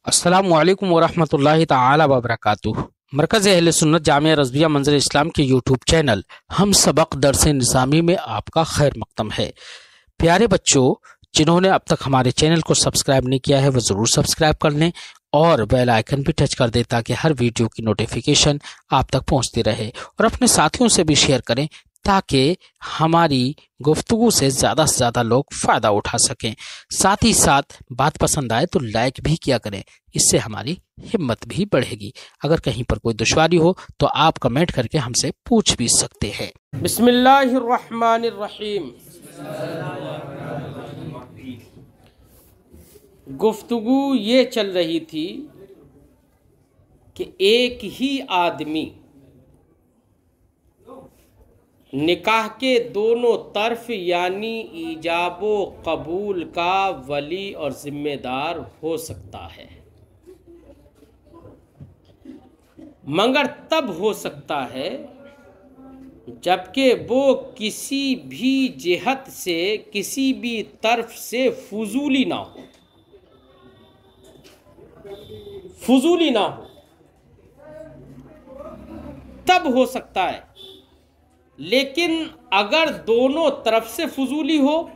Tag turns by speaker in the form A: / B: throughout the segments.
A: अस्सलामुअलैकुम वरहमतुल्लाहि ताला वबरकातुह। मरकज़ अहले सुन्नत जामिया रज़विया मंज़िल इस्लाम के यूट्यूब चैनल हम सबक दरस निज़ामी में आपका खैर मक़दम है। प्यारे बच्चों, जिन्होंने अब तक हमारे चैनल को सब्सक्राइब नहीं किया है वो ज़रूर सब्सक्राइब कर लें और बेल आइकन भी टच कर दें ताकि हर वीडियो की नोटिफिकेशन आप तक पहुंचती रहे, और अपने साथियों से भी शेयर करें ताकि हमारी गुफ्तगू से ज़्यादा लोग फ़ायदा उठा सकें। साथ ही साथ बात पसंद आए तो लाइक भी किया करें, इससे हमारी हिम्मत भी बढ़ेगी। अगर कहीं पर कोई दुश्वारी हो तो आप कमेंट करके हमसे पूछ भी सकते हैं। बिस्मिल्लाहिर्रहमानिर्रहीम। गुफ्तगू ये चल रही थी कि एक ही आदमी निकाह के दोनों तरफ यानी ईजाबो कबूल का वली और जिम्मेदार हो सकता है, मगर तब हो सकता है जबकि वो किसी भी जिहत से किसी भी तरफ से फजूली ना हो, तब हो सकता है। लेकिन अगर दोनों तरफ से फजूली हो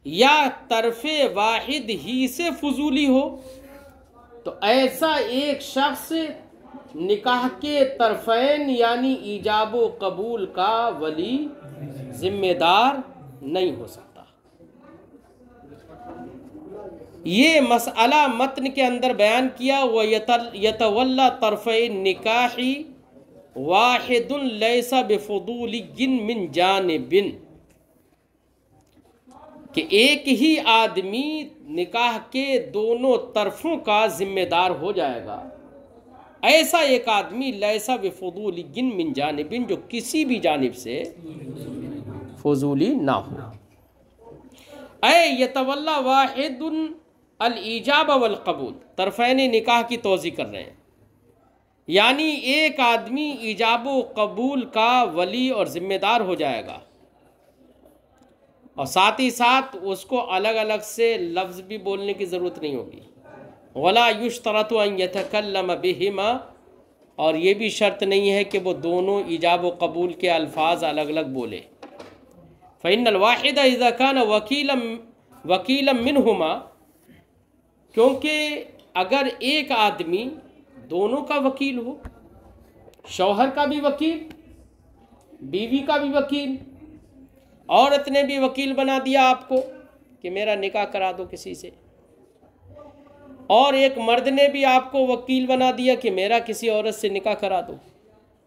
A: या तरफे वाहिद ही से फजूली हो तो ऐसा एक शख्स निकाह के तरफैन यानी ईजाबो कबूल का वली जिम्मेदार नहीं हो सकता। ये मसअला मतन के अंदर बयान किया, व यतवल्ला तरफ़े निकाही वाहिदुन लैसा बिफुदूलिय्यिन मिन जानिबिन, कि एक ही आदमी निकाह के दोनों तरफों का जिम्मेदार हो जाएगा। ऐसा एक आदमी लैसा बिफुदूलिय्यिन मिन जानिबिन, जो किसी भी जानिब से फजूली ना हो। ऐ यतवल्ला वाहिदुन अल ईजाब वल कबूल, तरफ़ैन निकाह की तोज़ी कर रहे हैं, यानी एक आदमी ईजाबो कबूल का वली और ज़िम्मेदार हो जाएगा, और साथ ही साथ उसको अलग अलग से लफ्ज़ भी बोलने की ज़रूरत नहीं होगी। वला युश्तरतु अन यतकल्लम बिहिमा, और ये भी शर्त नहीं है कि वो दोनों ईजाब व कबूल के अल्फाज अलग अलग बोले। फ़इन्नल वाहिद इज़ा कान वकीलम मिनहुमा, क्योंकि अगर एक आदमी दोनों का वकील हो, शौहर का भी वकील, बीवी का भी वकील, औरत ने भी वकील बना दिया आपको कि मेरा निकाह करा दो किसी से, और एक मर्द ने भी आपको वकील बना दिया कि मेरा किसी औरत से निकाह करा दो।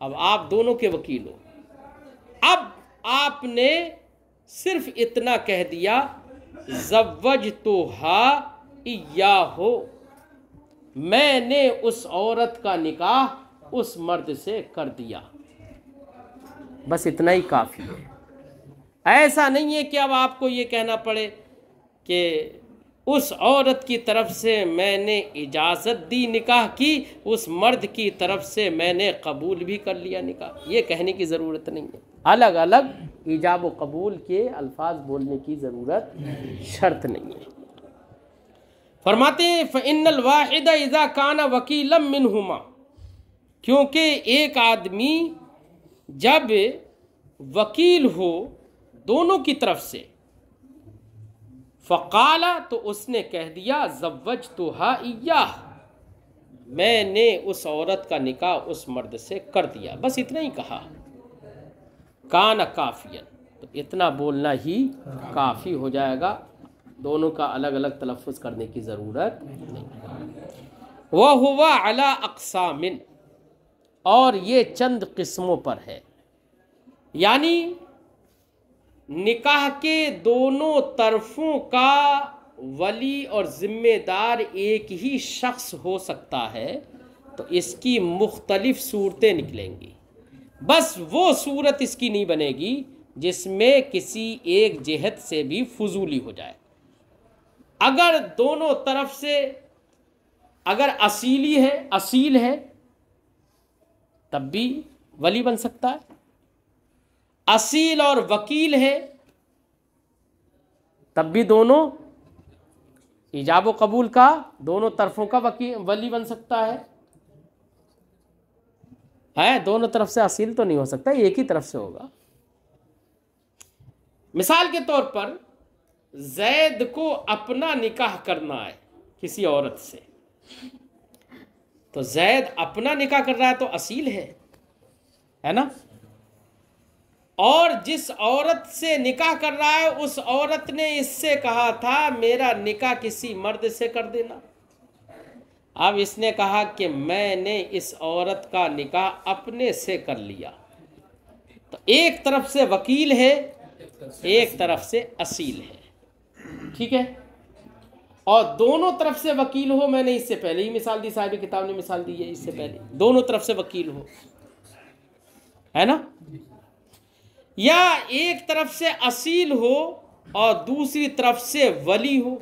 A: अब आप दोनों के वकील हो। अब आपने सिर्फ इतना कह दिया ज़व्वजतुहा इय्याहु, मैंने उस औरत का निकाह उस मर्द से कर दिया, बस इतना ही काफ़ी है। ऐसा नहीं है कि अब आपको ये कहना पड़े कि उस औरत की तरफ से मैंने इजाज़त दी निकाह की, उस मर्द की तरफ से मैंने कबूल भी कर लिया निकाह, ये कहने की ज़रूरत नहीं है। अलग अलग इजाब व कबूल के अल्फाज बोलने की ज़रूरत शर्त नहीं है। फरमाते हैं फ़इन्नल वाहिद इज़ा काना वकीलम मिनहुमा, क्योंकि एक आदमी जब वकील हो दोनों की तरफ से, फ़क़ाला, तो उसने कह दिया ज़व्वजतुहा इय्याह, मैंने उस औरत का निकाह उस मर्द से कर दिया, बस इतना ही कहा। काना काफ़ियन, तो इतना बोलना ही काफ़ी हो जाएगा, दोनों का अलग अलग तलफ़्फ़ुज़ करने की ज़रूरत नहीं। वह हुआ अला अक़सामिन, और ये चंद किस्मों पर है, यानी निकाह के दोनों तरफों का वली और ज़िम्मेदार एक ही शख्स हो सकता है, तो इसकी मुख्तलिफ़ सूरतें निकलेंगी। बस वो सूरत इसकी नहीं बनेगी जिसमें किसी एक जिहत से भी फजूली हो जाए। अगर दोनों तरफ से अगर असील है तब भी वली बन सकता है, असील और वकील है तब भी दोनों ईजाब व कबूल का दोनों तरफों का वली बन सकता है, दोनों तरफ से असील तो नहीं हो सकता, एक ही तरफ से होगा। मिसाल के तौर पर जैद को अपना निकाह करना है किसी औरत से, तो जैद अपना निकाह कर रहा है तो असील है ना। और जिस औरत से निकाह कर रहा है उस औरत ने इससे कहा था मेरा निकाह किसी मर्द से कर देना। अब इसने कहा कि मैंने इस औरत का निकाह अपने से कर लिया, तो एक तरफ से वकील है, एक तरफ से असील है, ठीक है। और दोनों तरफ से वकील हो, मैंने इससे पहले ही मिसाल दी, साहिब किताब ने मिसाल दी है, इससे पहले दोनों तरफ से वकील हो, है ना। या एक तरफ से असील हो और दूसरी तरफ से वली हो।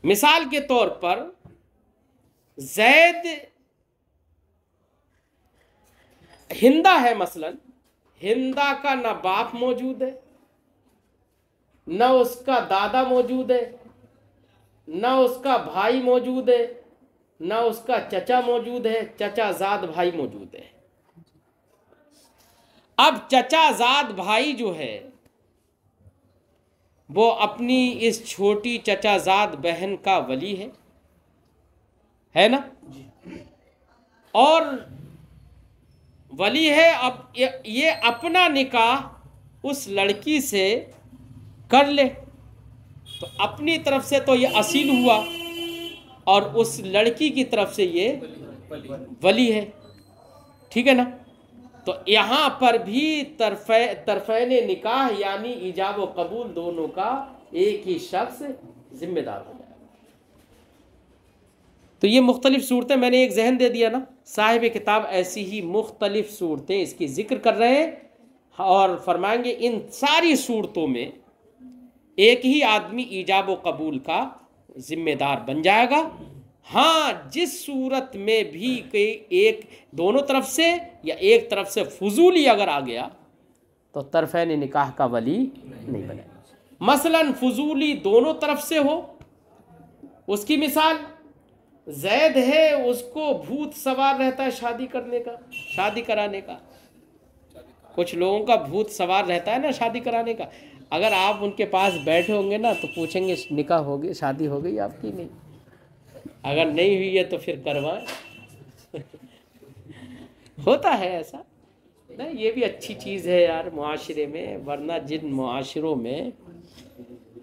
A: मिसाल के तौर पर जैद हिंदा है, मसलन हिंदा का ना बाप मौजूद है, न उसका दादा मौजूद है, न उसका भाई मौजूद है, न उसका चचा मौजूद है, चचाजाद भाई मौजूद है। अब चचाजाद भाई जो है वो अपनी इस छोटी चचाजाद बहन का वली है ना, और वली है। अब ये अपना निकाह उस लड़की से कर ले तो अपनी तरफ से तो ये असील हुआ और उस लड़की की तरफ से ये वली है, ठीक है ना। तो यहाँ पर भी तरफ़ैन निकाह यानी ईजाब व कबूल दोनों का एक ही शख्स जिम्मेदार हो जाएगा। तो ये मुख्तलिफ सूरतें मैंने एक जहन दे दिया ना, साहिब किताब ऐसी ही मुख्तलिफ सूरतें इसकी जिक्र कर रहे हैं और फरमाएंगे इन सारी सूरतों में एक ही आदमी ईजाब व कबूल का जिम्मेदार बन जाएगा। हाँ, जिस सूरत में भी कोई एक दोनों तरफ से या एक तरफ से फजूली अगर आ गया तो तरफ़ैन निकाह का वली नहीं बनेगा। मसलन फजूली दोनों तरफ से हो, उसकी मिसाल जैद है, उसको भूत सवार रहता है शादी करने का, शादी कराने का। कुछ लोगों का भूत सवार रहता है ना शादी कराने का। अगर आप उनके पास बैठे होंगे ना तो पूछेंगे निकाह हो गई, शादी हो गई आपकी? नहीं। अगर नहीं हुई है तो फिर करवाएं। होता है ऐसा ना, ये भी अच्छी चीज़ है यार मुआशरे में, वरना जिन मुआशरों में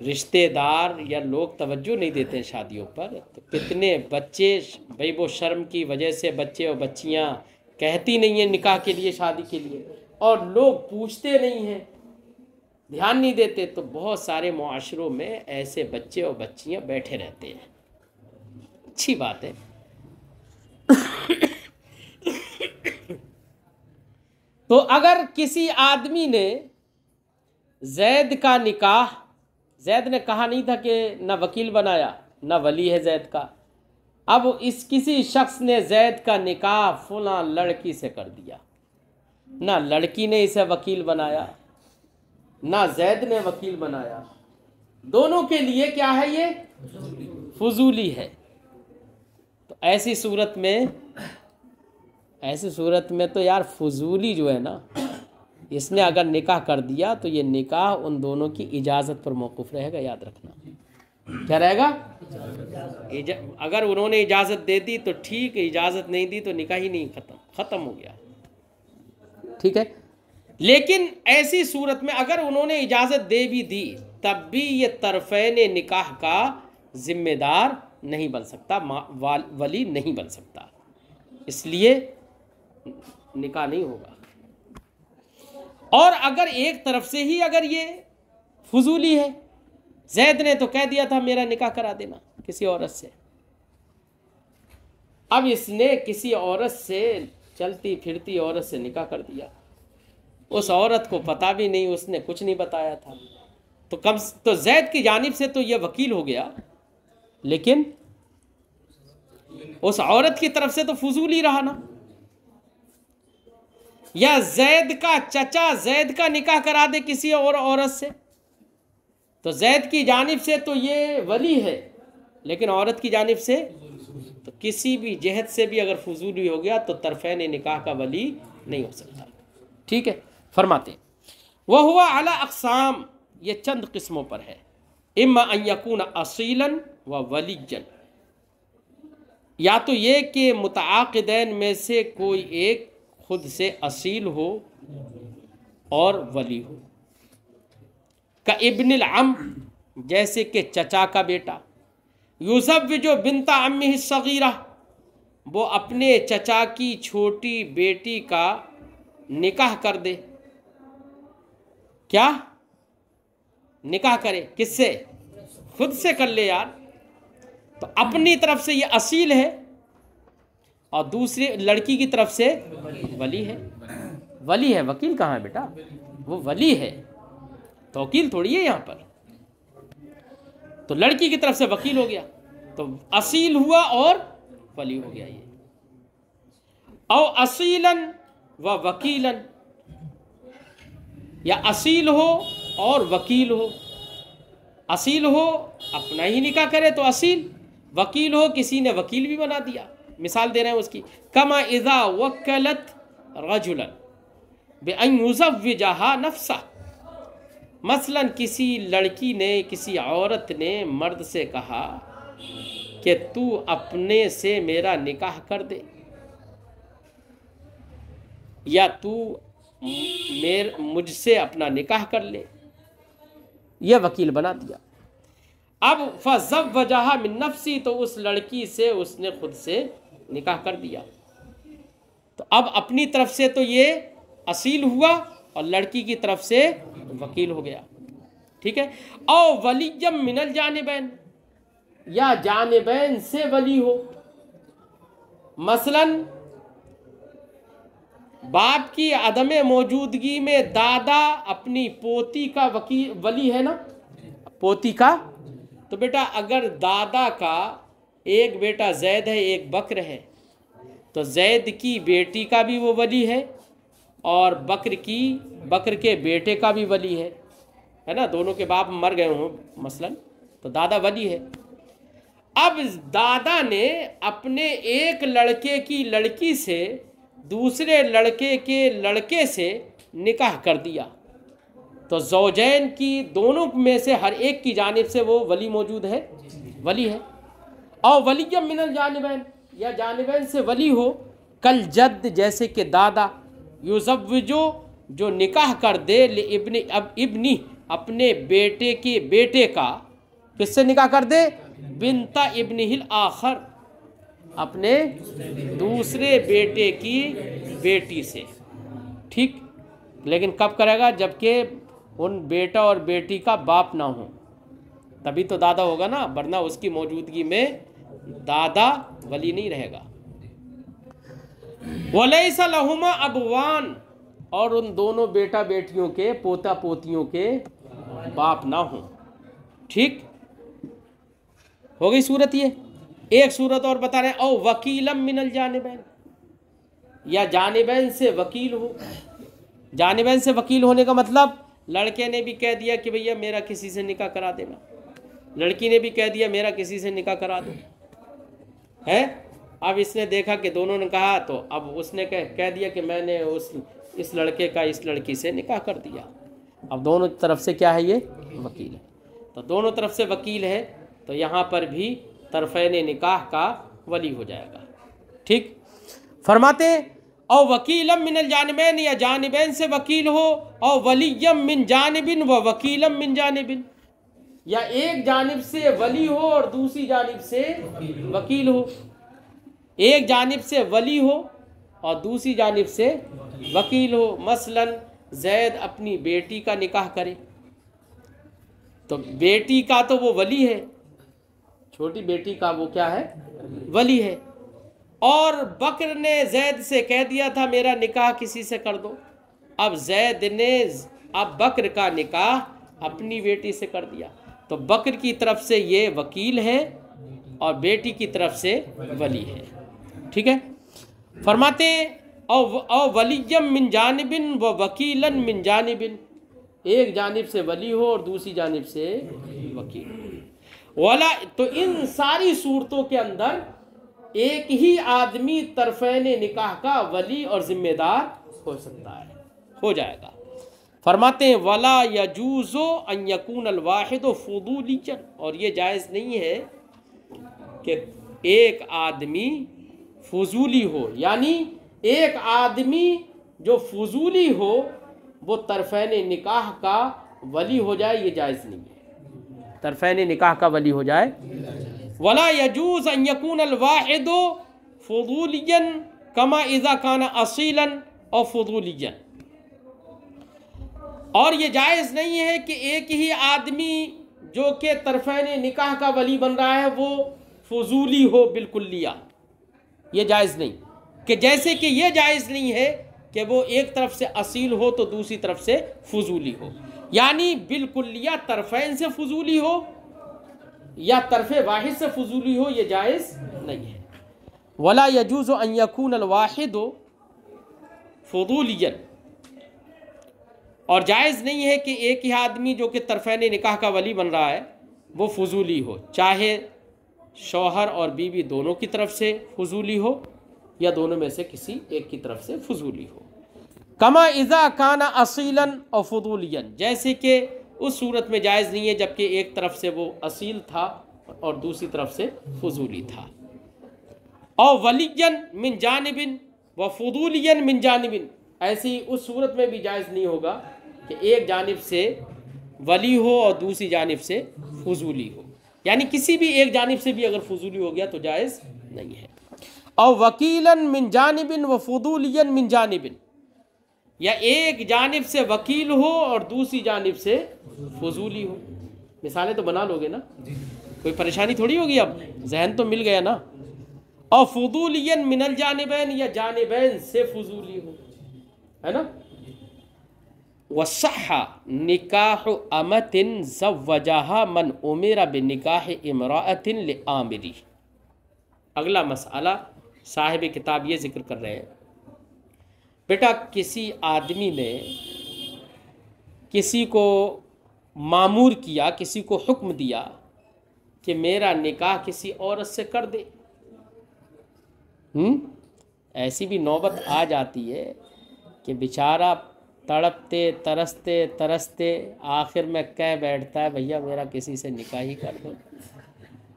A: रिश्तेदार या लोग तवज्जो नहीं देते हैं शादियों पर, तो कितने बच्चे भाई वो शर्म की वजह से बच्चे और बच्चियां कहती नहीं हैं निकाह के लिए, शादी के लिए, और लोग पूछते नहीं हैं, ध्यान नहीं देते, तो बहुत सारे मुआशरों में ऐसे बच्चे और बच्चियां बैठे रहते हैं। अच्छी बात है। तो अगर किसी आदमी ने जैद का निकाह, जैद ने कहा नहीं था कि ना वकील बनाया ना वली है जैद का, अब इस किसी शख्स ने जैद का निकाह फलां लड़की से कर दिया, ना लड़की ने इसे वकील बनाया ना जैद ने वकील बनाया, दोनों के लिए क्या है, ये फजूली है। तो ऐसी सूरत में तो यार फजूली जो है ना, इसने अगर निकाह कर दिया तो ये निकाह उन दोनों की इजाज़त पर मौकूफ़ रहेगा, याद रखना। क्या रहेगा? अगर उन्होंने इजाज़त दे दी तो ठीक, इजाज़त नहीं दी तो निकाह ही नहीं, ख़त्म हो गया, ठीक है। लेकिन ऐसी सूरत में अगर उन्होंने इजाज़त दे भी दी तब भी ये तरफ़ैन निकाह का ज़िम्मेदार नहीं बन सकता, वली नहीं बन सकता, इसलिए निकाह नहीं होगा। और अगर एक तरफ से ही अगर ये फजूली है, जैद ने तो कह दिया था मेरा निकाह करा देना किसी औरत से, अब इसने किसी औरत से, चलती फिरती औरत से निकाह कर दिया, उस औरत को पता भी नहीं, उसने कुछ नहीं बताया था, तो जैद की जानिब से तो यह वकील हो गया, लेकिन उस औरत की तरफ से तो फजूल ही रहा ना। या जैद का चचा जैद का निकाह करा दे किसी और औरत से, तो जैद की जानिब से तो ये वली है, लेकिन औरत की जानिब से तो किसी भी जहद से भी अगर फजूली हो गया तो तरफ़ैन निकाह का वली नहीं हो सकता। ठीक है, फरमाते वह हुआ अला अक़साम, ये चंद किस्मों पर है। इम्मा अन यकून असीलन व वलीजन, या तो ये कि मुतआक़िदैन में से कोई एक खुद से असील हो और वली हो। का इब्निल अम, जैसे कि चचा का बेटा। युज़व्विजु बिन्ता अम्मिही सगीरा, वो अपने चचा की छोटी बेटी का निकाह कर दे। क्या निकाह करे? किससे? खुद से कर ले यार। तो अपनी तरफ से ये असील है और दूसरी लड़की की तरफ से वली है। वली है, वकील कहाँ है बेटा? वो वली है, तो वकील थोड़ी है यहाँ पर। तो लड़की की तरफ से वकील हो गया, तो असील हुआ और वली हो गया ये। औ असीलन व वकीलन, या असील हो और वकील हो। असील हो अपना ही निकाह करे तो असील, वकील हो किसी ने वकील भी बना दिया। मिसाल दे रहे हैं उसकी, कमा इज़ा वक्कलत रजुलन बिअन युज़व्विजहा नफ्सा। मसलन किसी लड़की ने, किसी औरत ने मर्द से कहा कि तू अपने से मेरा निकाह कर दे, या तू मुझसे अपना निकाह कर ले, यह वकील बना दिया। अब फ़ज़व्वजहा मिन नफ्सी, तो उस लड़की से उसने खुद से निकाह कर दिया। तो अब अपनी तरफ से तो ये असील हुआ और लड़की की तरफ से वकील हो गया। ठीक है। औ वलियम मिनल जानिबैन, या जानिबैन से वली हो। मसलन बाप की अदम मौजूदगी में दादा अपनी पोती का वली है ना, पोती का। तो बेटा अगर दादा का एक बेटा जैद है, एक बकर है, तो जैद की बेटी का भी वो वली है और बकर के बेटे का भी वली है ना। दोनों के बाप मर गए हों मसलन, तो दादा वली है। अब दादा ने अपने एक लड़के की लड़की से दूसरे लड़के के लड़के से निकाह कर दिया, तो ज़ौजैन की दोनों में से हर एक की जानिब से वो वली मौजूद है, वली है। और वलियम मिनल जानिबैन, या जानिबैन से वली हो। कल जद्द, जैसे कि दादा। युज़व्विजु, जो निकाह कर दे, ले इब्नी अपने बेटे के बेटे का, किससे निकाह कर दे? बिन्ता इब्निहिल आखर, अपने दूसरे बेटे की बेटी से। ठीक, लेकिन कब करेगा? जबकि उन बेटा और बेटी का बाप ना हो, तभी तो दादा होगा ना, वरना उसकी मौजूदगी में दादा वली नहीं रहेगा। वलैसा लहुमा अबवान, और उन दोनों बेटा बेटियों के, पोता पोतियों के बाप ना हो। ठीक हो गई सूरत ये। एक सूरत और बता रहे हैं, औ वकीलम मिनल जानिबैन, या जानिबैन से वकील हो। जानिबैन से वकील होने का मतलब लड़के ने भी कह दिया कि भैया मेरा किसी से निकाह करा देना, लड़की ने भी कह दिया मेरा किसी से निकाह करा दो है। अब इसने देखा कि दोनों ने कहा, तो अब उसने कह दिया कि मैंने इस लड़के का इस लड़की से निकाह कर दिया। अब दोनों तरफ से क्या है? ये वकील है। तो दोनों तरफ से वकील है, तो यहाँ पर भी तरफ़ैन निकाह का वली हो जाएगा। ठीक, फरमाते और वकीलम मिनल जानिबैन, या जानिबैन से वकील हो। और वलियम मिन जानिबिन व वकीलम मिन जानिबिन, या एक जानिब से वली हो और दूसरी जानिब से वकील हो। एक जानिब से वली हो और दूसरी जानिब से वकील हो। मसलन जैद अपनी बेटी का निकाह करे, तो बेटी का तो वो वली है, छोटी बेटी का वो क्या है? वली है। और बकर ने जैद से कह दिया था मेरा निकाह किसी से कर दो। अब जैद ने अब बकर का निकाह अपनी बेटी से कर दिया, तो बकर की तरफ से ये वकील है और बेटी की तरफ से वली है। ठीक है। फरमाते और वलियम मिन जानिबिन व वकीलन मिन जानिबिन, एक जानिब से वली हो और दूसरी जानिब से वकील। वाला तो इन सारी सूरतों के अंदर एक ही आदमी तरफैन निकाह का वली और जिम्मेदार हो सकता है, हो जाएगा। फरमाते हैं वला यजूज़ो अन यकून अल वाहिद फुदूलियन, और ये जायज़ नहीं है कि एक आदमी फजूली हो, यानी एक आदमी जो फजूली हो वो तरफैन निकाह का वली हो जाए, ये जायज़ नहीं है, तरफैन निकाह का वली हो जाए। वला यजूज़ अन यकून अल वाहिद फुदूलियन कमा इज़ा काना असीलन और फुदूलियन, और ये जायज़ नहीं है कि एक ही आदमी जो कि तरफैन निकाह का वली बन रहा है वो फजूली हो बिल्कुल लिया, ये जायज़ नहीं। कि जैसे कि ये जायज़ नहीं है कि वो एक तरफ से असील हो तो दूसरी तरफ से फजूली हो, यानी बिल्कुल लिया तरफैन से फजूली हो या तरफ़े वाहिद से फजूली हो, ये जायज़ नहीं है। वला यजूज़ु अन यकून अल वाहिद फुदूलियन, और जायज़ नहीं है कि एक ही आदमी जो कि तरफैन निकाह का वली बन रहा है वो फजूली हो, चाहे शौहर और बीवी दोनों की तरफ से फजूली हो या दोनों में से किसी एक की तरफ से फजूली हो। कमा इज़ा काना असीलन और फजूलियन, जैसे कि उस सूरत में जायज़ नहीं है जबकि एक तरफ से वो असील था और दूसरी तरफ से फजूली था। और वलियन मिन जानिबिन व फजूलियन मिन जानिबिन, ऐसी उस सूरत में भी जायज़ नहीं होगा कि एक जानिब से वली हो और दूसरी जानिब से फजूली हो, यानी किसी भी एक जानिब से भी अगर फजूली हो गया तो जायज़ नहीं है। और वकीलन मिन जानिबिन व फजूलियन मिन जानिबिन, या एक जानिब से वकील हो और दूसरी जानिब से फजूली हो। मिसालें तो बना लोगे ना, कोई परेशानी थोड़ी होगी, अब जहन तो मिल गया ना। और फजूलियन मिनल जानिबैन, या जानिबैन से फजूली हो, है ना। वसह निकाह अमतिन ज़व्वजहा मन उमिरा बिनिकाह इमराअतिन लिआमिरी। अगला मसला साहिब किताब ये जिक्र कर रहे हैं, बेटा किसी आदमी ने किसी को मामूर किया, किसी को हुक्म दिया कि मेरा निकाह किसी औरत से कर दे। ऐसी भी नौबत आ जाती है कि बेचारा तड़पते तरसते तरसते आखिर में कह बैठता है भैया मेरा किसी से निकाह ही कर दो।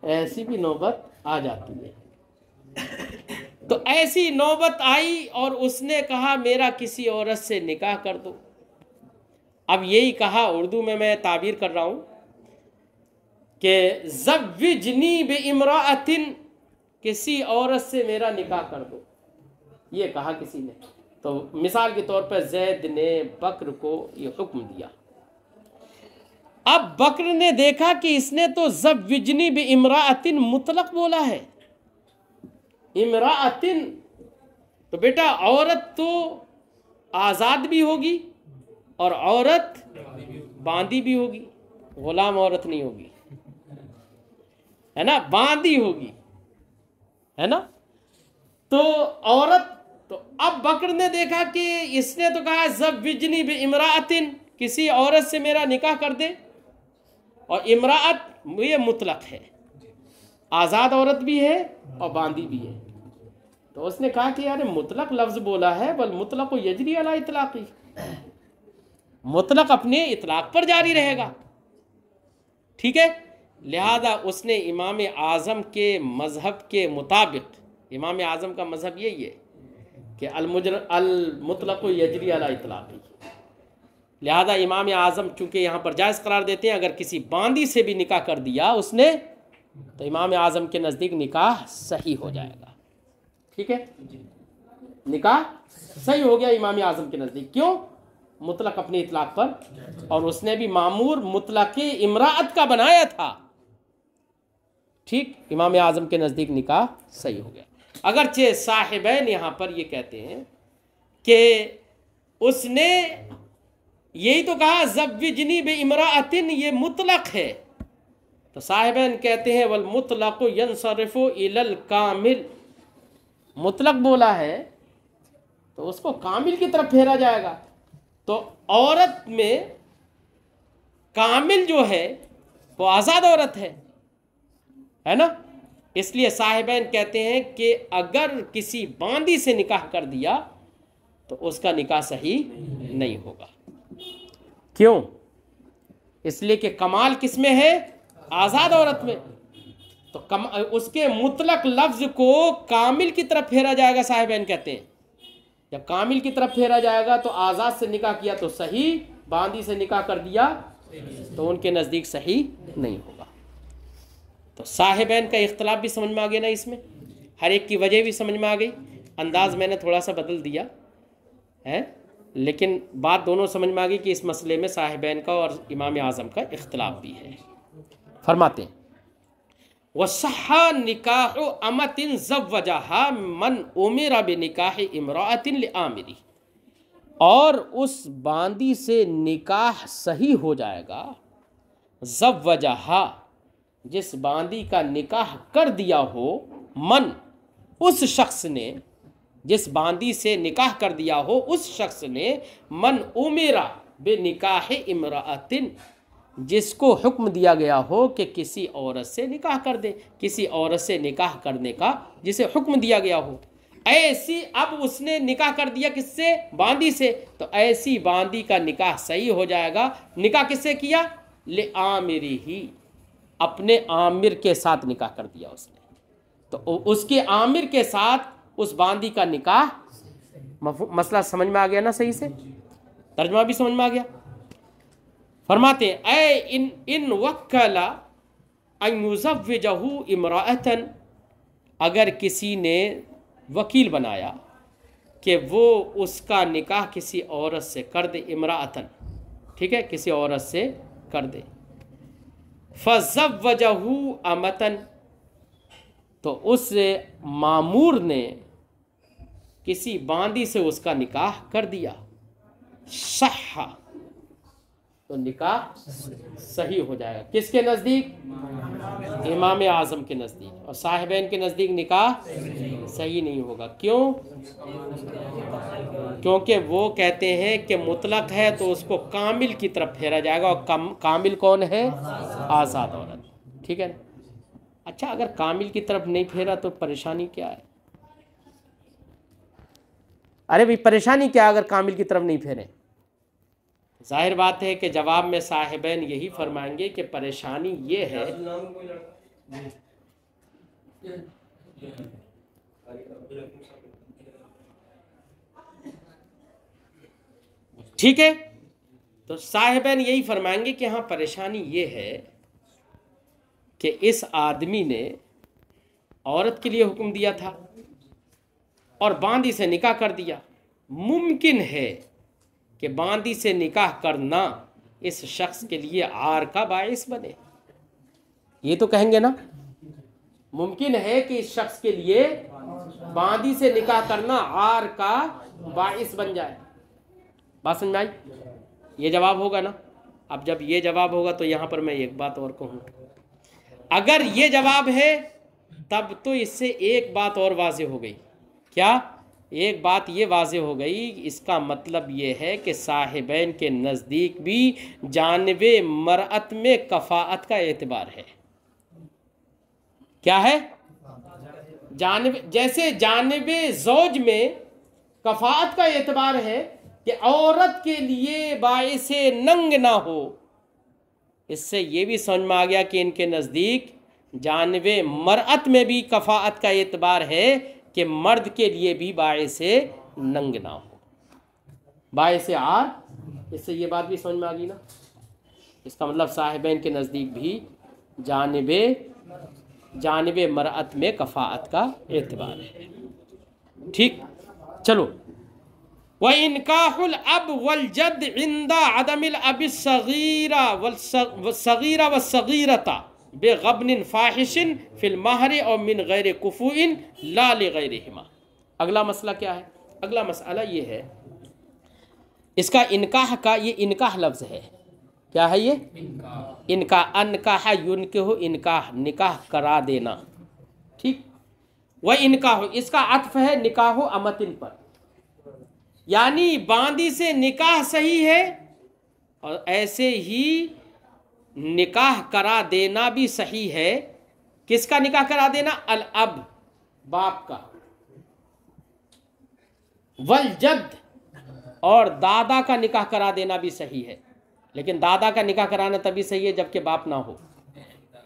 A: ऐसी भी नौबत आ जाती है। तो ऐसी नौबत आई और उसने कहा मेरा किसी औरत से निकाह कर दो। अब यही कहा, उर्दू में मैं ताबीर कर रहा हूँ कि ज़व्विजनी बि इमराअतिन, किसी औरत से मेरा निकाह कर दो, ये कहा किसी ने। तो मिसाल के तौर पर जैद ने बकर को ये हुक्म दिया। अब बकर ने देखा कि इसने तो ज़व्विजनी बि इमराअतिन मुतलक बोला है, इमराअतिन तो बेटा औरत तो आज़ाद भी होगी और औरत बांदी भी होगी, गुलाम औरत नहीं होगी, है ना, बांदी होगी, है ना। तो औरत, तो अब बकर ने देखा कि इसने तो कहा ज़व्विजनी बि इमराअतिन, किसी औरत से मेरा निकाह कर दे, और इमराअत ये मुतलक है, आज़ाद औरत भी है और बांदी भी है। तो उसने कहा कि यार मुतलक लफ्ज़ बोला है, बल मुतलक यजरी अला इतलाक़ी, मुतलक अपने इतलाक़ पर जारी रहेगा, ठीक है। लिहाजा उसने इमाम आज़म के मज़हब के मुताबिक, इमाम आज़म का मज़हब यही है कि अल मुतलक यजरी अला इतलाक़ी, लिहाजा इमाम आज़म चूँकि यहाँ पर जायज़ करार देते हैं, अगर किसी बांदी से भी निकाह कर दिया उसने तो इमाम आज़म के नज़दीक निकाह सही हो जाएगा, ठीक है, निकाह सही हो गया इमाम आज़म के नज़दीक। क्यों? मुतलक अपने इतलाक़ पर, और उसने भी मामूर मुतलक इमराअत का बनाया था, ठीक, इमाम आज़म के नज़दीक निकाह सही हो गया। अगरचे साहिबैन यहाँ पर ये कहते हैं कि उसने यही तो कहा ज़व्विजनी बि इमराअतिन, ये मुतलक है। तो साहिबैन कहते हैं वल मुतलक यंसरिफु इलल कामिल, मुतलक बोला है तो उसको कामिल की तरफ फेरा जाएगा। तो औरत में कामिल जो है वो आज़ाद औरत है ना। इसलिए साहिबैन कहते हैं कि अगर किसी बांदी से निकाह कर दिया तो उसका निकाह सही नहीं होगा। क्यों? इसलिए कि कमाल किसमें है? आज़ाद औरत में। तो उसके मुतलक लफ्ज को कामिल की तरफ फेरा जाएगा। साहिबैन कहते हैं जब कामिल की तरफ फेरा जाएगा तो आज़ाद से निकाह किया तो सही, बांदी से निकाह कर दिया तो उनके नज़दीक सही नहीं होगा। तो साहिबैन का इख्तलाफ भी समझ में आ गया ना, इसमें हर एक की वजह भी समझ में आ गई। अंदाज मैंने थोड़ा सा बदल दिया है, लेकिन बात दोनों समझ में आ गई कि इस मसले में साहिबैन का और इमाम आज़म का इख्तलाफ भी है। फरमाते हैं वसहा निकाह अमतिन ज़व्वजहा मन उमिरा बिनिकाह इमराअतिन लिआमिरी, और उस बांदी से निकाह सही हो जाएगा। ज़व्वजहा, जिस बांदी का निकाह कर दिया हो, मन, उस शख्स ने, जिस बांदी से निकाह कर दिया हो उस शख्स ने, मन उमिरा बिनिकाह इमराअतिन, जिसको हुक्म दिया गया हो कि किसी औरत से निकाह कर दे, किसी औरत से निकाह करने का जिसे हुक्म दिया गया हो, ऐसी, अब उसने निकाह कर दिया किससे? बांदी से, तो ऐसी बांदी का निकाह सही हो जाएगा। निकाह किससे किया? ले आमिरी ही, अपने आमिर के साथ निकाह कर दिया उसने, तो उसके आमिर के साथ उस बांदी का निकाह। मसला समझ में आ गया ना सही से? तर्जुमा भी समझ में आ गया। फरमाते हैं ऐ इन वक्कला अन युज़व्विजहु इमराअतन, अगर किसी ने वकील बनाया कि वो उसका निकाह किसी औरत से कर दे, इमराअतन, ठीक है, किसी औरत से कर दे। फ़ज़व्वजहु अमतन, तो उस मामूर ने किसी बांदी से उसका निकाह कर दिया, सहा, तो निकाह सही हो जाएगा। किसके नज़दीक? इमाम आज़म के नज़दीक। और साहिबैन के नज़दीक निकाह सही नहीं होगा। क्यों? क्योंकि वो कहते हैं कि मुतलक है तो उसको कामिल की तरफ फेरा जाएगा, और कामिल कौन है? आज़ाद औरत, ठीक है ना। अच्छा, अगर कामिल की तरफ नहीं फेरा तो परेशानी क्या है? अरे भाई परेशानी क्या अगर कामिल की तरफ नहीं फेरे? जाहिर बात है कि जवाब में साहिबैन यही फरमाएंगे कि परेशानी ये है, ठीक है, तो साहिबैन यही फरमाएंगे कि हाँ परेशानी ये है कि इस आदमी ने औरत के लिए हुक्म दिया था और बांदी से निकाह कर दिया। मुमकिन है कि बांदी से निकाह करना इस शख्स के लिए आर का बाइस बने। ये तो कहेंगे ना, मुमकिन है कि इस शख्स के लिए बांदी से निकाह करना आर का बाइस बन जाए। बात समझ में आई? ये जवाब होगा ना। अब जब ये जवाब होगा तो यहाँ पर मैं एक बात और कहूँ, अगर ये जवाब है तब तो इससे एक बात और वाज़ेह हो गई। क्या? एक बात ये वाज़ेह हो गई, इसका मतलब ये है कि साहिबैन के नज़दीक भी जानिबे मरअत में कफ़ाअत का एतबार है। क्या है? जैसे जानिबे ज़ौज में कफ़ाअत का एतबार है कि औरत के लिए बाइसे नंग ना हो, इससे ये भी समझ में आ गया कि इनके नज़दीक जानिबे मरअत में भी कफ़ाअत का एतबार है कि मर्द के लिए भी बाइसे नंग ना हो, बाइसे आर। इससे ये बात भी समझ में आ गई ना। इसका मतलब साहिबैन के नज़दीक भी जानिबे मरअत में कफ़ाअत का एतबार है। ठीक, चलो। व इनकाहुल अब वल जद इंदा अदमिल अबि सगीरा व सगीरता बेगबनिन फाहिशिन फिल महर और मिन गैर कुफुइन ला लिगैरिहिमा। अगला मसला क्या है? अगला मसला ये है, इसका इनकाह का, ये इनकाह लफ्ज़ है। क्या है ये? इनका अनकाह युनकिहु, इनकाह निकाह करा देना। ठीक, वह इनकाह, इसका अत्फ है निकाह अमतिन पर, यानी बांदी से निकाह सही है और ऐसे ही निकाह करा देना भी सही है। किसका निकाह करा देना? अल अब, बाप का, वल जद, और दादा का निकाह करा देना भी सही है। लेकिन दादा का निकाह कराना तभी सही है जबकि बाप ना हो।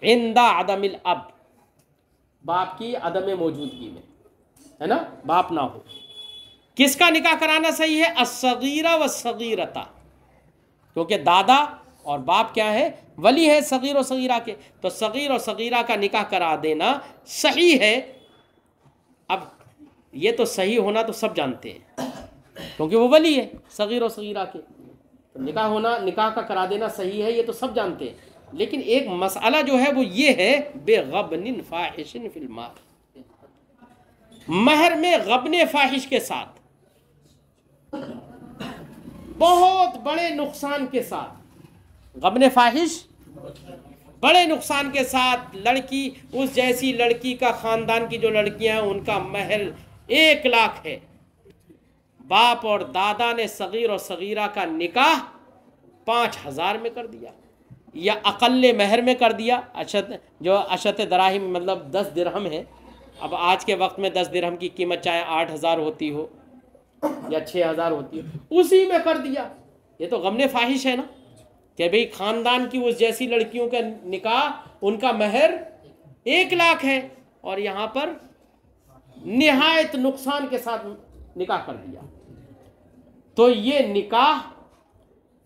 A: इंदा अदमिल अब, बाप की अदम मौजूदगी में, है ना, बाप ना हो। किसका निकाह कराना सही है? अस्सगीरा व सगीरता, क्योंकि दादा और बाप क्या है? वली है सगीर और सगीरा के। तो सगीर और सगीरा का निकाह करा देना सही है। अब ये तो सही होना तो सब जानते हैं, क्योंकि वो वली है सगीर और सगीरा के, तो निकाह होना, निकाह का करा देना सही है, ये तो सब जानते हैं। लेकिन एक मसला जो है वो ये है, बेगबनिन फाहिशिन फिल माल, महर में गबने फाहिश के साथ, बहुत बड़े नुकसान के साथ, गबने फाहिश बड़े नुकसान के साथ, लड़की, उस जैसी लड़की का, खानदान की जो लड़कियां हैं उनका महर 1 लाख है। बाप और दादा ने सगीर और सगीरा का निकाह 5,000 में कर दिया, या अकल्ले महर में कर दिया। अशत, जो अशत दराहिम मतलब 10 दिरहम है। अब आज के वक्त में 10 दिरहम की कीमत चाहे 8,000 होती हो या 6,000 होती हो, उसी में कर दिया। ये तो गमने फाहिश है ना, कि भाई खानदान की उस जैसी लड़कियों का निकाह, उनका महर 1 लाख है, और यहाँ पर निहायत नुकसान के साथ निकाह कर दिया। तो ये निकाह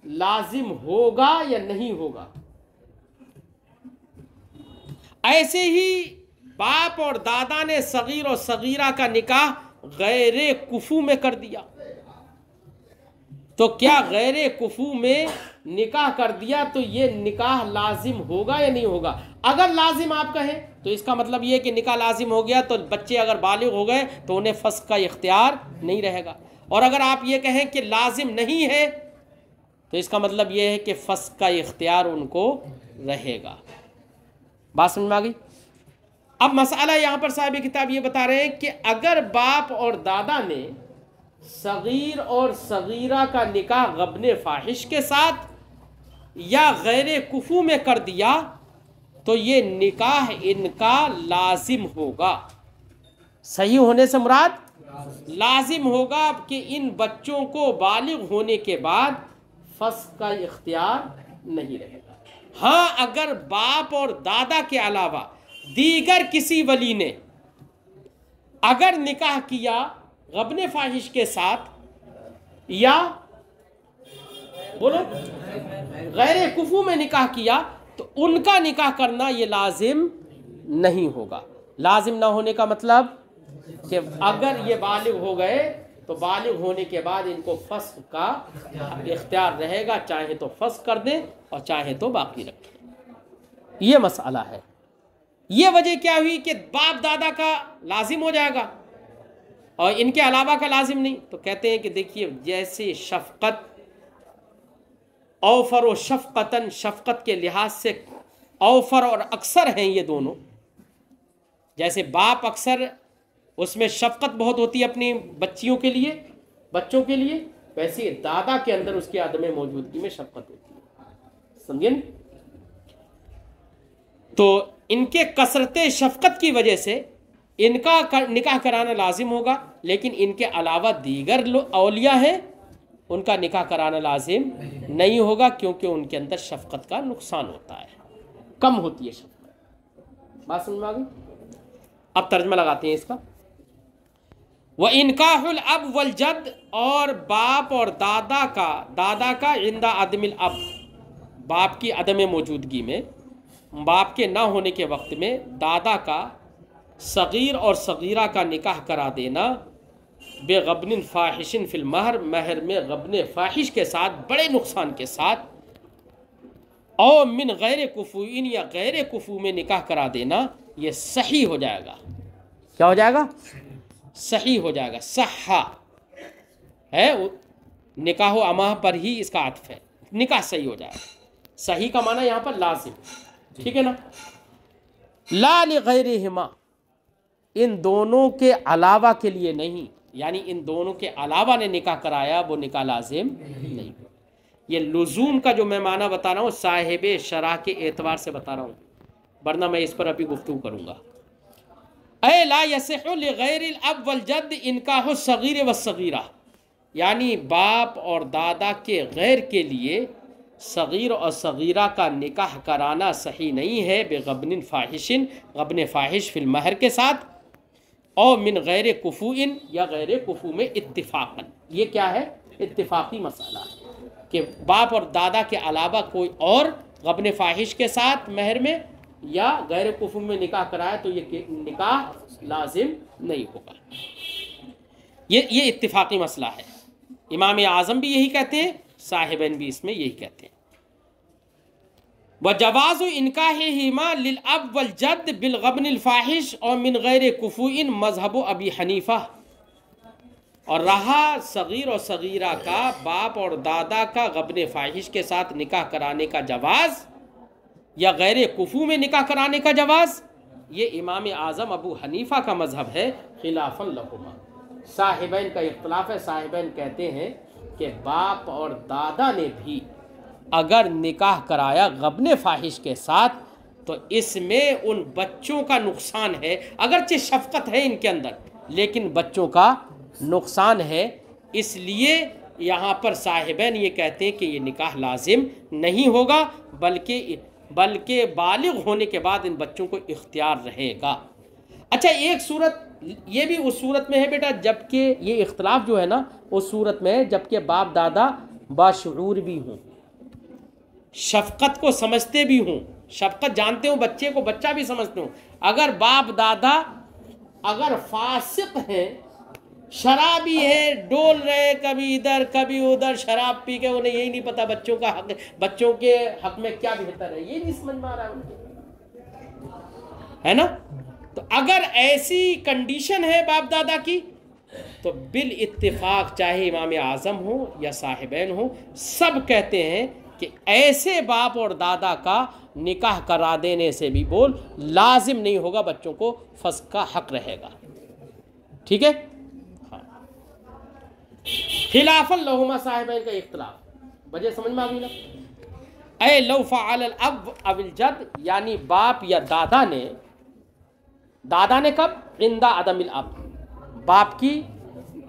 A: लाजिम होगा या नहीं होगा? ऐसे ही बाप और दादा ने सगीर और सगीरा का निकाह गैरे कुफू में कर दिया। तो क्या गैरे कुफू में निकाह कर दिया तो ये निकाह लाजिम होगा या नहीं होगा? अगर लाजिम आप कहें तो इसका मतलब ये कि निकाह लाजिम हो गया तो बच्चे अगर बालिग हो गए तो उन्हें फस्क का इख्तियार नहीं रहेगा। और अगर आप ये कहें कि लाजिम नहीं है तो इसका मतलब ये है कि फस्क का इख्तियार उनको रहेगा। बात समझ में आ गई? अब मसला यहाँ पर साहिब किताब ये बता रहे हैं कि अगर बाप और दादा ने सगीर और सगीरा का निकाह गबने फाहिश के साथ या गैरे कुफू में कर दिया तो ये निकाह इनका लाजिम होगा। सही होने से मुराद लाजिम होगा कि इन बच्चों को बालिग होने के बाद फस्क का इख्तियार नहीं रहेगा। हाँ, अगर बाप और दादा के अलावा दीगर किसी वली ने अगर निकाह किया गबने फाहिश के साथ या बोलो गैरे कुफू में निकाह किया तो उनका निकाह करना ये लाजिम नहीं होगा। लाजिम ना होने का मतलब कि अगर ये बालिग हो गए तो बालिग होने के बाद इनको फस्क का इख्तियार रहेगा, चाहे तो फस्क कर दें और चाहे तो बाकी रखें। ये मसला है। ये वजह क्या हुई कि बाप दादा का लाजिम हो जाएगा और इनके अलावा का लाजिम नहीं। तो कहते हैं कि देखिए, जैसे शफकत औफर और शफकतन, शफकत के लिहाज से औफर और अक्सर हैं ये दोनों। जैसे बाप अक्सर उसमें शफकत बहुत होती है अपनी बच्चियों के लिए, बच्चों के लिए, वैसे दादा के अंदर उसकी आदम मौजूदगी में शफकत होती है। समझे? तो इनके कसरते शफकत की वजह से इनका निकाह कराना लाजिम होगा, लेकिन इनके अलावा दीगर औलिया हैं उनका निकाह कराना लाजिम नहीं होगा, क्योंकि उनके अंदर शफकत का नुकसान होता है, कम होती है शफकत। बात समझ में आ गई? अब तर्जमा लगाते हैं इसका। व इनकाहुल अब वल जद, और बाप और दादा का इंदा अदमिल अब, बाप की अदम मौजूदगी में, बाप के ना होने के वक्त में दादा का सगीर और सगीरा का निकाह करा देना बेगबनिन फाहिशिन फिल महर, महर में गबने फाहिश के साथ, बड़े नुकसान के साथ, और मिन गैर कुफूइन, या गैर कुफू में निकाह करा देना, ये सही हो जाएगा। क्या हो जाएगा? सही हो जाएगा। सहा है, निकाह अमाह पर ही इसका अतफ है, निकाह सही हो जाएगा। सही का माना यहाँ पर लाजिम, ठीक है ना? ला लिगैरिहिमा, इन दोनों के अलावा के लिए नहीं, यानी इन दोनों के अलावा ने निकाह कराया वो निकाह लाजिम नहीं। ये लुजूम का जो मैं माना बता रहा हूँ साहिब शरह के एतबार से बता रहा हूँ, वरना मैं इस पर अभी गुफ्तगू करूँगा। ऐ ला यसिहु लिगैरिल अब वल जद्द इनकाहु सगीर व सगीरा, यानी बाप और दादा के गैर के लिए सगीर और सगीरा का निकाह कराना सही नहीं है, बेगबनिन फ़ाहिशिन, गबन फ़ाहिश फिल महर के साथ, और मिन गैर कुफूइन, या गैर कुफू में इत्तिफाकन। ये क्या है? इत्तिफाकी मसाला है कि बाप और दादा के अलावा कोई और गबन फ़ाहिश के साथ महर में या गैर कुफू में निकाह कराया तो ये निकाह लाजिम नहीं होगा। ये इत्तिफाकी मसला है। इमाम आज़म भी यही कहते हैं, साहिबैन भी इसमें यही कहते हैं। व जवाज़ इनकाहिमा लिल अब वल जद्द बिल गबनिल फ़ाहिश और मिन गैर कुफूइन मज़हब अबी हनीफ़ा, और रहा सगीर और सगीरा का बाप और दादा का गबन फ़ाहिश के साथ निकाह कराने का जवाज़ या गैर कुफू में निकाह कराने का जवाज़, ये इमाम आज़म अबू हनीफ़ा का मज़हब है, खिलाफन लहुमा। साहिबैन का इख्तलाफ है। साहिबैन कहते हैं कि बाप और दादा ने भी अगर निकाह कराया गबन फ़ाहिश के साथ तो इसमें उन बच्चों का नुकसान है, अगरचे शफ़क़त है इनके अंदर लेकिन बच्चों का नुकसान है। इसलिए यहाँ पर साहिबैन ये कहते हैं कि ये निकाह लाजिम नहीं होगा, बल्कि बालिग होने के बाद इन बच्चों को इख्तियार रहेगा। अच्छा, एक सूरत ये भी उस सूरत में है बेटा जबकि ये इख्तलाफ जो है ना उस सूरत में है जबकि बाप दादा बाशऊर भी हों, शफ़क़त को समझते भी हों, शफ़क़त जानते हो, बच्चे को बच्चा भी समझते हो। अगर बाप दादा अगर फासिक हैं, शराबी है, डोल रहे कभी इधर कभी उधर, शराब पी के उन्हें यही नहीं पता बच्चों का हक, बच्चों के हक में क्या बेहतर है, ये नहीं समझ में आ रहा है उनको, है ना। तो अगर ऐसी कंडीशन है बाप दादा की तो बिल इत्तिफाक चाहे इमाम आज़म हो या साहिबैन हो, सब कहते हैं कि ऐसे बाप और दादा का निकाह करा देने से भी बोल लाजिम नहीं होगा, बच्चों को फस्क का हक रहेगा। ठीक है। हाँ, खिलाफन लहुमा साहिबैन का इख्तिलाफ वजह समझ में आ गई ना। ऐ लौ फ़अल अब अविल जद, यानी बाप या दादा ने कब? इंदा अदमिल अब, बाप की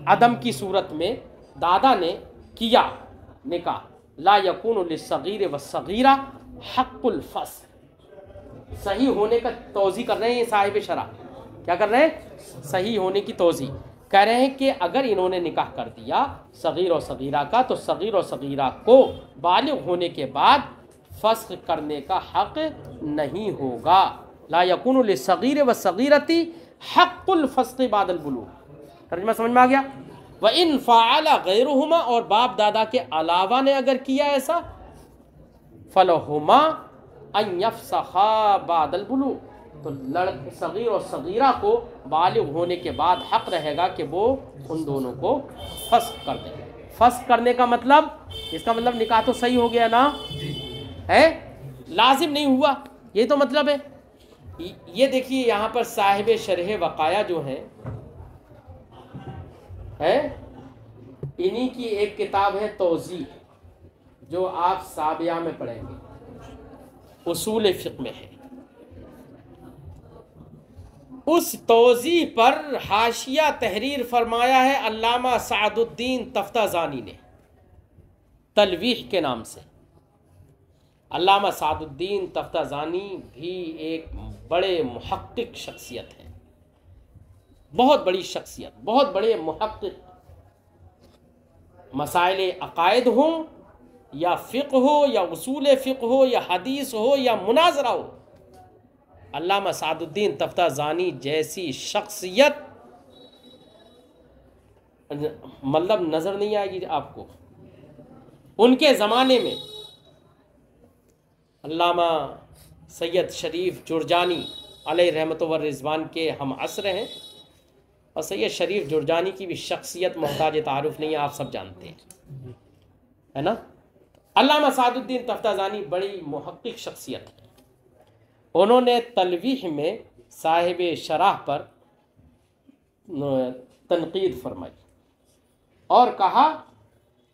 A: अदम की सूरत में दादा ने किया निकाह, ला यकूनु लिस्सगीर व सगीरा हक़्क़ुल फ़स्ल, सही होने का तौज़ी कर रहे हैं ये साहिब शरा। क्या कर रहे हैं? सही होने की तौज़ी कह रहे हैं कि अगर इन्होंने निकाह कर दिया सगीर और सगीरा का तो सगीर और सगीरा को बालिग होने के बाद फ़स्ख करने का हक़ नहीं होगा। ला यकूनु लिस्सगीर व सगीरती हक़्क़ुल फ़स्क़ बादल बुलूग़। तर्जुमा समझ में आ गया। व इन फ़अला गैरुहुमा, और बाप दादा के अलावा ने अगर किया ऐसा, फ़लहुमा अन यफ़्सख़ा बादल बुलूग़, तो लड़के सगीर और सगीरा को बालिग होने के बाद हक़ रहेगा कि वो उन दोनों को फ़स्ख़ कर दें। फ़स्ख़ करने का मतलब, इसका मतलब निकाह तो सही हो गया ना, है लाजिम नहीं हुआ, ये तो मतलब है। ये देखिए यहाँ पर साहिब शरह वक़ाया जो है इन्हीं की एक किताब है तौज़ी, जो आप साबिया में पढ़ेंगे, उसूल फ़िक़्ह में है। उस तौज़ी पर हाशिया तहरीर फरमाया है अल्लामा सादुद्दीन तफ्ताज़ानी ने, तलवीह के नाम से। अल्लामा सादुद्दीन तफ्ताज़ानी भी एक बड़े मुहक्किक शख्सियत हैं, बहुत बड़ी शख्सियत, बहुत बड़े मुहक्किक। मसाइल अक़ायद हो या फ़िक़्ह हो या उसूल फ़िक़्ह हो या हदीस हो या मुनाज़रा हो, अल्लामा सादुद्दीन तफ्ताज़ानी जैसी शख्सियत मतलब नज़र नहीं आएगी आपको। उनके ज़माने में अल्लामा सैयद शरीफ जुरजानी अलैहि रहमत व रिज़वान के हम असर हैं, और सैयद शरीफ जुरजानी की भी शख्सियत मोहताज तारुफ नहीं है, आप सब जानते हैं, है ना। अल्लामा सादुद्दीन तफ्ताज़ानी बड़ी मुहक्किक शख्सियत है। उन्होंने तलवीह में साहिब शराह पर तनकीद फरमाई और कहा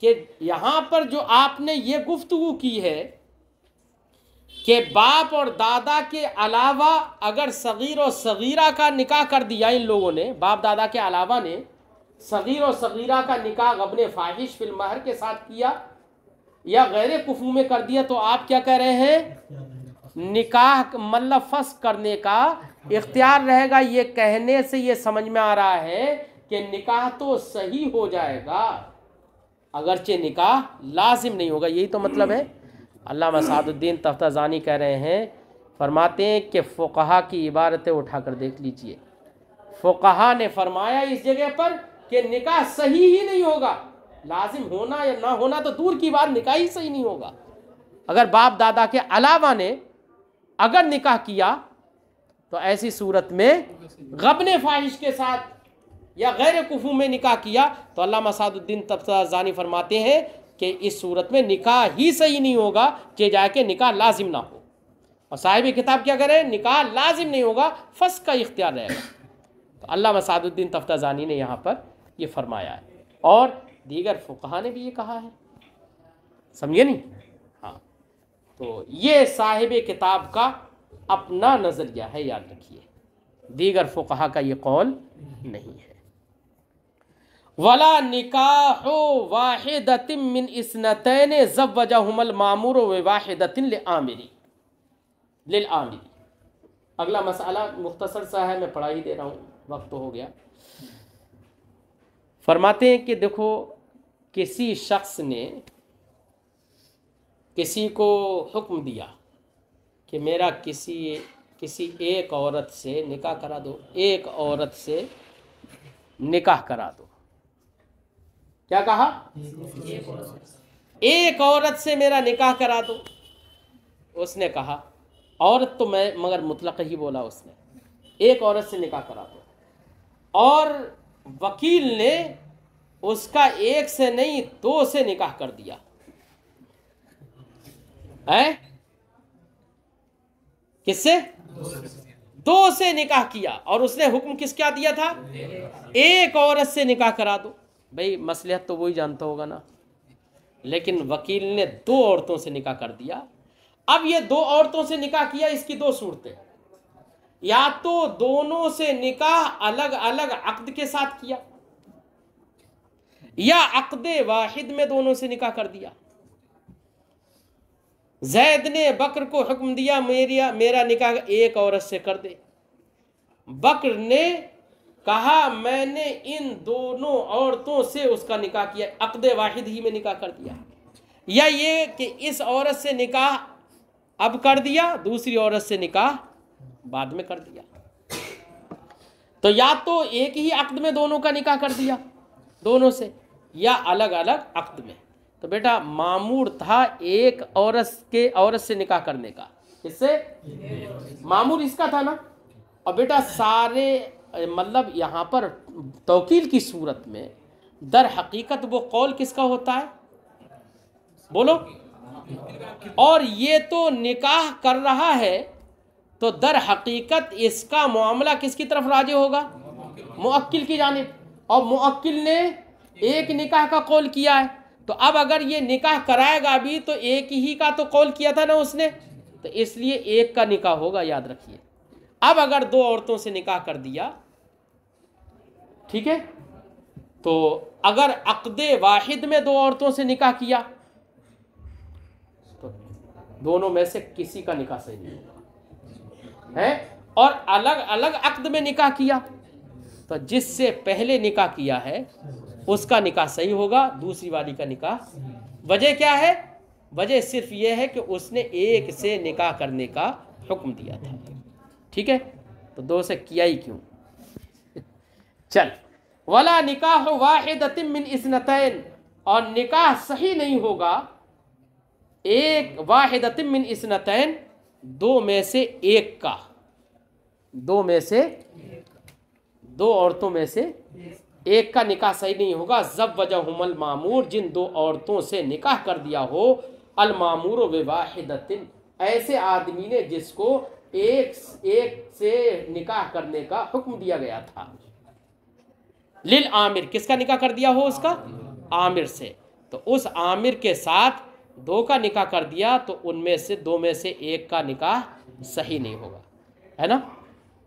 A: कि यहाँ पर जो आपने ये गुफ्तगू की है कि बाप और दादा के अलावा अगर सगीर और सगीरा का निकाह कर दिया इन लोगों ने, बाप दादा के अलावा ने सगीर और सगीरा का निकाह गब्ने फाहिश फिल महर के साथ किया या गैर कुफू में कर दिया, तो आप क्या कह रहे हैं, निकाह मतलब फस करने का इख्तियार रहेगा। ये कहने से ये समझ में आ रहा है कि निकाह तो सही हो जाएगा, अगरचे निकाह लाजिम नहीं होगा। यही तो मतलब है। अल्लामा सादुद्दीन तफ्ताज़ानी कह रहे हैं, फरमाते हैं कि फ़ुक़हा की इबारतें उठाकर देख लीजिए। फ़ुक़हा ने फरमाया इस जगह पर कि निकाह सही ही नहीं होगा, लाजिम होना या ना होना तो दूर की बात, निकाह ही सही नहीं होगा। अगर बाप दादा के अलावा ने अगर निकाह किया तो ऐसी सूरत में गब्ने फाहिश के साथ या गैर कुफू में निकाह किया तो अल्लामा सादुद्दीन तफ्ताज़ानी फरमाते हैं कि इस सूरत में निकाह ही सही नहीं होगा, कि जाके निकाह लाजिम ना हो। और साहिब किताब क्या करें, निकाह लाजिम नहीं होगा, फस का इख्तियार रहेगा। तो अल्लामा सादुद्दीन तफ्ताज़ानी ने यहाँ पर ये फरमाया है, और दीगर फ़ुक़हा ने भी ये कहा है, समझे नहीं। हाँ, तो ये साहिब किताब का अपना नज़रिया है, याद रखिए, दीगर फ़ुक़हा का ये कौल नहीं है। वला निकाहु वाहिदतिन मिन इस्नतैन ज़व्वजहुमुल मामूर व वाहिदतिन लिल आमिरी। अगला मसाला मुख्तसर सा है, मैं पढ़ा ही दे रहा हूँ, वक्त तो हो गया। फरमाते हैं कि देखो, किसी शख्स ने किसी को हुक्म दिया कि मेरा किसी एक औरत से निकाह करा दो, एक औरत से निकाह करा दो। क्या कहा, एक औरत से मेरा निकाह करा दो। उसने कहा, औरत तो मैं मगर मुतलक ही बोला उसने, एक औरत से निकाह करा दो। और वकील ने उसका एक से नहीं दो से निकाह कर दिया है। किससे, दो से निकाह किया, और उसने हुक्म किसका दिया था, एक औरत से निकाह करा दो। भाई मसलहत तो वही जानता होगा ना, लेकिन वकील ने दो औरतों से निकाह कर दिया। अब ये दो औरतों से निकाह किया, इसकी दो सूरतें, या तो दोनों से निकाह अलग अलग अक्द के साथ किया, या अक्दे वाहिद में दोनों से निकाह कर दिया। जैद ने बकर को हुक्म दिया मेरा निकाह एक औरत से कर दे। बकर ने कहा मैंने इन दोनों औरतों से उसका निकाह किया, अक्दे वाहिद ही में निकाह कर दिया। या ये कि इस औरत से निकाह अब कर दिया, दूसरी औरत से निकाह बाद में कर दिया। तो या तो एक ही अक्द में दोनों का निकाह कर दिया दोनों से, या अलग अलग अक्द में। तो बेटा मामूर था एक औरत से निकाह करने का, इससे मामूर इसका था ना। और बेटा सारे मतलब यहाँ पर तौकील की सूरत में दर हकीकत वो कौल किसका होता है, बोलो। और ये तो निकाह कर रहा है, तो दर हकीकत इसका मामला किसकी तरफ राजे होगा, मुअक्किल की जानिब। और मुअक्किल ने एक निकाह का कौल किया है, तो अब अगर ये निकाह कराएगा भी तो एक ही का तो कौल किया था ना उसने, तो इसलिए एक का निकाह होगा, याद रखिए। अब अगर दो औरतों से निकाह कर दिया, ठीक है, तो अगर अक्दे वाहिद में दो औरतों से निकाह किया तो दोनों में से किसी का निकाह सही नहीं होगा है। और अलग अलग अक्द में निकाह किया तो जिससे पहले निकाह किया है उसका निकाह सही होगा, दूसरी वाली का निकाह। वजह क्या है, वजह सिर्फ यह है कि उसने एक से निकाह करने का हुक्म दिया था, ठीक है, तो दो से किया ही क्यों। चल, वला निकाह वाहिदतिन मिन इस्नतैन, और निकाह सही नहीं होगा एक वाहिदतिन मिन इस्नतैन, दो में से एक का, दो में से दो औरतों में से एक का निकाह सही नहीं होगा। ज़व्वजहुमुल मामूर, जिन दो औरतों से निकाह कर दिया हो, अल मामूर व वाहिदतिन, ऐसे आदमी ने जिसको एक से निकाह करने का हुक्म दिया गया था। लिल आमिर, किसका निकाह कर दिया हो, उसका आमिर से। तो उस आमिर के साथ दो का निकाह कर दिया तो उनमें से दो में से एक का निकाह सही नहीं होगा, है ना।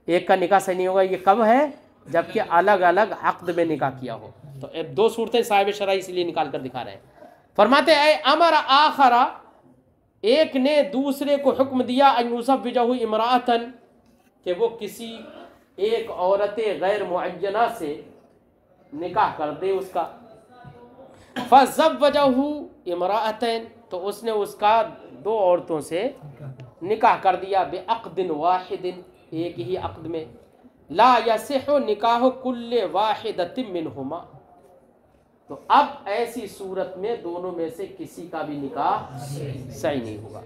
A: एक का निकाह सही नहीं होगा। ये कब है? जबकि अलग अलग अक्द में निकाह किया हो। तो अब दो सूरतें साहिब शरई इसलिए निकाल कर दिखा रहे हैं। फरमाते हैं अमर आखरा, एक ने दूसरे को हुक्म दिया अयूसफ़िजहु इमराअतन, कि वो किसी एक औरत गैर मुअय्यना से निकाह कर दे उसका। फ़ज़व्वजहु इमराअतन, तो उसने उसका दो औरतों से निकाह कर दिया। बेअक़दिन वाहिदिन, एक ही अक़द में। ला यसिहु निकाह कुल्ले वाहिदतिन मिनहुमा, तो अब ऐसी सूरत में दोनों में से किसी का भी निकाह सही नहीं होगा।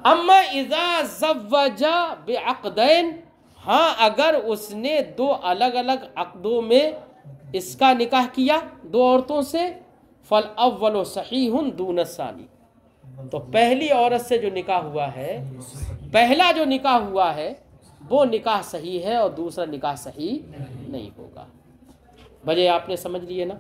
A: अम्मा इज़ा ज़व्वजा बिअक़दैन, हाँ अगर उसने दो अलग अलग अक़दों में इसका निकाह किया दो औरतों से, फल अव्वलो सहीहुन दून सानी, तो पहली औरत से जो निकाह हुआ है, पहला जो निकाह हुआ है वो निकाह सही है और दूसरा निकाह सही नहीं होगा। भले आपने समझ लिए ना।